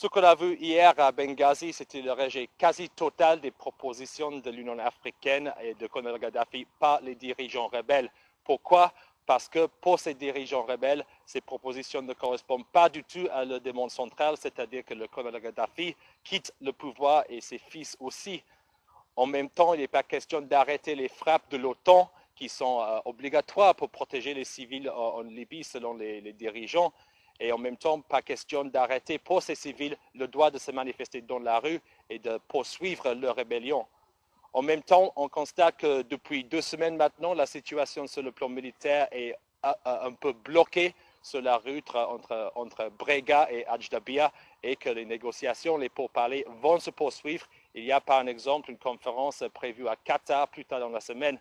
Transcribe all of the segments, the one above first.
Ce qu'on a vu hier à Benghazi, c'était le rejet quasi total des propositions de l'Union africaine et de Colonel Gaddafi par les dirigeants rebelles. Pourquoi? Parce que pour ces dirigeants rebelles, ces propositions ne correspondent pas du tout à leur demande centrale, c'est-à-dire que le colonel Gaddafi quitte le pouvoir et ses fils aussi. En même temps, il n'est pas question d'arrêter les frappes de l'OTAN qui sont obligatoires pour protéger les civils en Libye selon les dirigeants. Et en même temps, pas question d'arrêter pour ces civils le droit de se manifester dans la rue et de poursuivre leur rébellion. En même temps, on constate que depuis 2 semaines maintenant, la situation sur le plan militaire est un peu bloquée sur la route entre Brega et Ajdabia et que les négociations, les pourparlers vont se poursuivre. Il y a par exemple une conférence prévue à Qatar plus tard dans la semaine.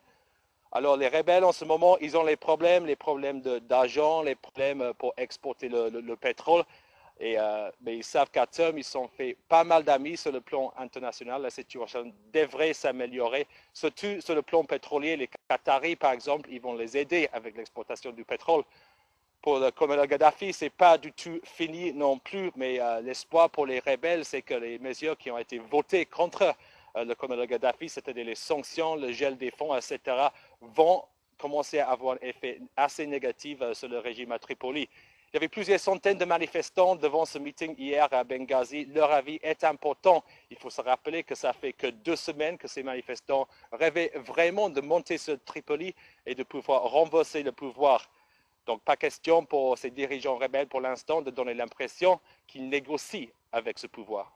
Alors les rebelles en ce moment, ils ont les problèmes d'argent, les problèmes pour exporter le pétrole. Mais ils savent qu'à terme, ils ont fait pas mal d'amis sur le plan international. La situation devrait s'améliorer, surtout sur le plan pétrolier. Les Qataris, par exemple, ils vont les aider avec l'exportation du pétrole. Pour le colonel Gaddafi, ce n'est pas du tout fini non plus, mais l'espoir pour les rebelles, c'est que les mesures qui ont été votées contre le colonel Gaddafi, c'est-à-dire les sanctions, le gel des fonds, etc., vont commencer à avoir un effet assez négatif sur le régime à Tripoli. Il y avait plusieurs centaines de manifestants devant ce meeting hier à Benghazi. Leur avis est important. Il faut se rappeler que ça fait que 2 semaines que ces manifestants rêvaient vraiment de monter sur Tripoli et de pouvoir renverser le pouvoir. Donc, pas question pour ces dirigeants rebelles pour l'instant de donner l'impression qu'ils négocient avec ce pouvoir.